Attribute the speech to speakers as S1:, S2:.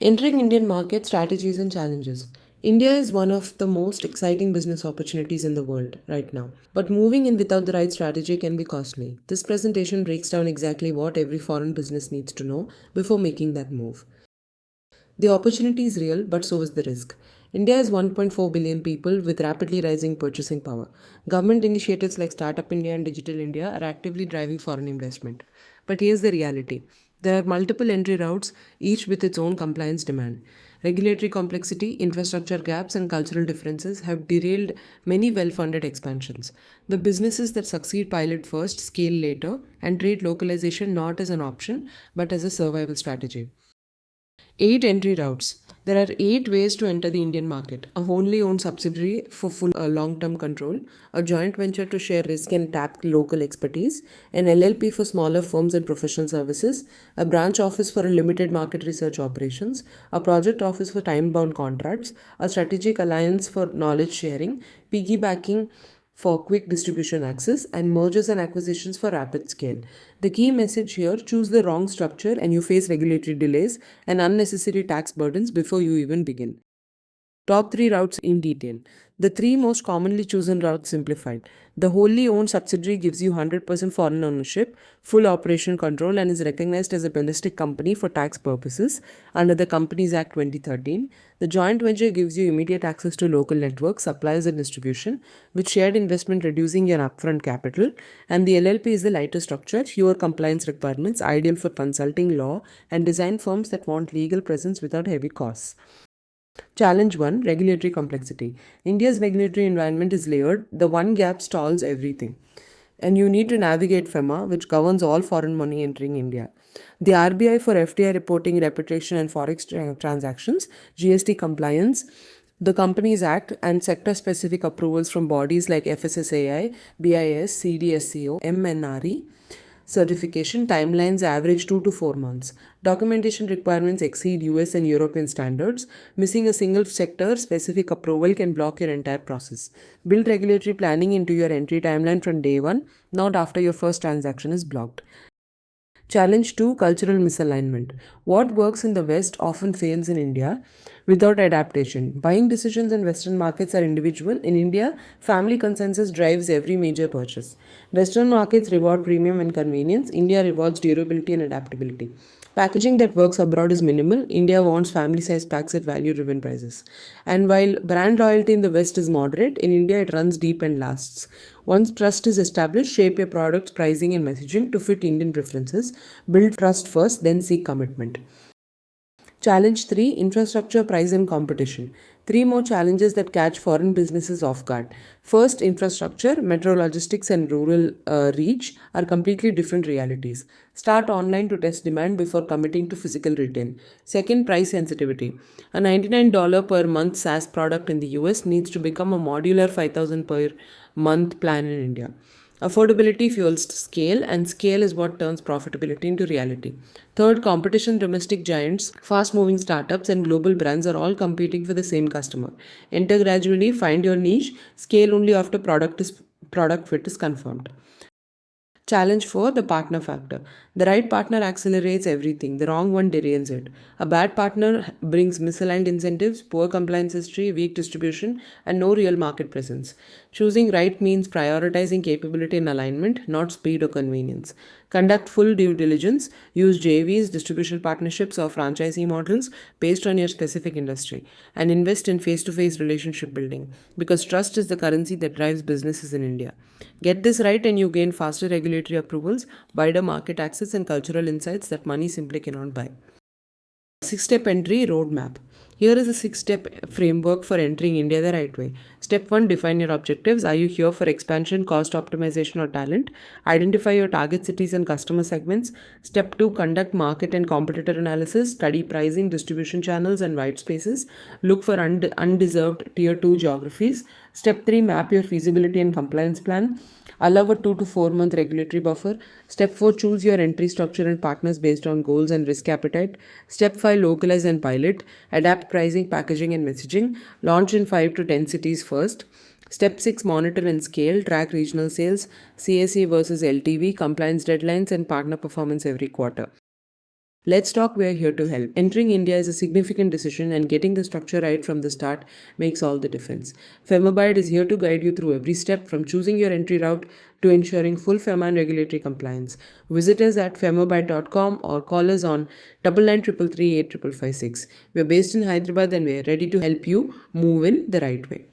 S1: Entering Indian market strategies and challenges. India is one of the most exciting business opportunities in the world right now. But moving in without the right strategy can be costly. This presentation breaks down exactly what every foreign business needs to know before making that move. The opportunity is real, but so is the risk. India has 1.4 billion people with rapidly rising purchasing power. Government initiatives like Startup India and Digital India are actively driving foreign investment. But here's the reality. There are multiple entry routes, each with its own compliance demand. Regulatory complexity, infrastructure gaps, and cultural differences have derailed many well funded expansions. The businesses that succeed pilot first, scale later, and treat localization not as an option but as a survival strategy. 8 entry routes. There are 8 ways to enter the Indian market. A wholly owned subsidiary for full long-term control, a joint venture to share risk and tap local expertise, an LLP for smaller firms and professional services, a branch office for limited market research operations, a project office for time-bound contracts, a strategic alliance for knowledge sharing, piggybacking for quick distribution access, and mergers and acquisitions for rapid scale. The key message here: choose the wrong structure and you face regulatory delays and unnecessary tax burdens before you even begin. Top 3 routes in detail. The 3 most commonly chosen routes simplified. The wholly owned subsidiary gives you 100% foreign ownership, full operation control, and is recognized as a domestic company for tax purposes under the Companies Act 2013. The joint venture gives you immediate access to local networks, suppliers, and distribution, with shared investment reducing your upfront capital. And the LLP is the lighter structure, fewer compliance requirements, ideal for consulting, law, and design firms that want legal presence without heavy costs. Challenge 1: Regulatory complexity. India's regulatory environment is layered. The one gap stalls everything. And you need to navigate FEMA, which governs all foreign money entering India. The RBI for FDI reporting, reputation, and forex transactions, GST compliance, the Companies Act, and sector specific approvals from bodies like FSSAI, BIS, CDSCO, MNRI. Certification timelines average 2 to 4 months. Documentation requirements exceed US and European standards. Missing a single sector specific approval can block your entire process. Build regulatory planning into your entry timeline from day one, not after your first transaction is blocked. Challenge 2: Cultural misalignment. What works in the West often fails in India without adaptation. Buying decisions in Western markets are individual. In India, family consensus drives every major purchase. Western markets reward premium and convenience. India rewards durability and adaptability. Packaging that works abroad is minimal. India wants family size packs at value driven prices. And while brand loyalty in the West is moderate, in India it runs deep and lasts. Once trust is established, shape your products, pricing, and messaging to fit Indian preferences. Build trust first, then seek commitment. Challenge 3: Infrastructure, price, and competition. 3 more challenges that catch foreign businesses off guard. First, infrastructure, metro logistics, and rural reach are completely different realities. Start online to test demand before committing to physical retail. Second, price sensitivity. A $99 per month SaaS product in the US needs to become a modular $5,000 per month plan in India. Affordability fuels scale, and scale is what turns profitability into reality. Third, competition: domestic giants, fast moving startups, and global brands are all competing for the same customer. Enter gradually, find your niche, scale only after product fit is confirmed. Challenge 4: The partner factor. The right partner accelerates everything, the wrong one derails it. A bad partner brings misaligned incentives, poor compliance history, weak distribution, and no real market presence. Choosing right means prioritizing capability and alignment, not speed or convenience. Conduct full due diligence. Use JVs, distribution partnerships, or franchisee models based on your specific industry. And invest in face to face relationship building, because trust is the currency that drives businesses in India. Get this right, and you gain faster regulatory approvals, wider market access, and cultural insights that money simply cannot buy. 6-step entry roadmap. Here is a 6-step framework for entering India the right way. Step 1: Define your objectives. Are you here for expansion, cost optimization, or talent? Identify your target cities and customer segments. Step 2: Conduct market and competitor analysis. Study pricing, distribution channels, and white spaces. Look for undeserved tier 2 geographies. Step 3: Map your feasibility and compliance plan. Allow a 2 to 4 month regulatory buffer. Step 4: Choose your entry structure and partners based on goals and risk appetite. Step 5: Localize and pilot. Adapt pricing, packaging, and messaging. Launch in 5 to 10 cities first. Step 6: Monitor and scale. Track regional sales, CAC versus LTV, compliance deadlines, and partner performance every quarter. Let's talk, we're here to help. Entering India is a significant decision, and getting the structure right from the start makes all the difference. FEMA is here to guide you through every step, from choosing your entry route to ensuring full FEMA and regulatory compliance. Visit us at femabite.com or call us on 9933385556. We're based in Hyderabad and we're ready to help you move in the right way.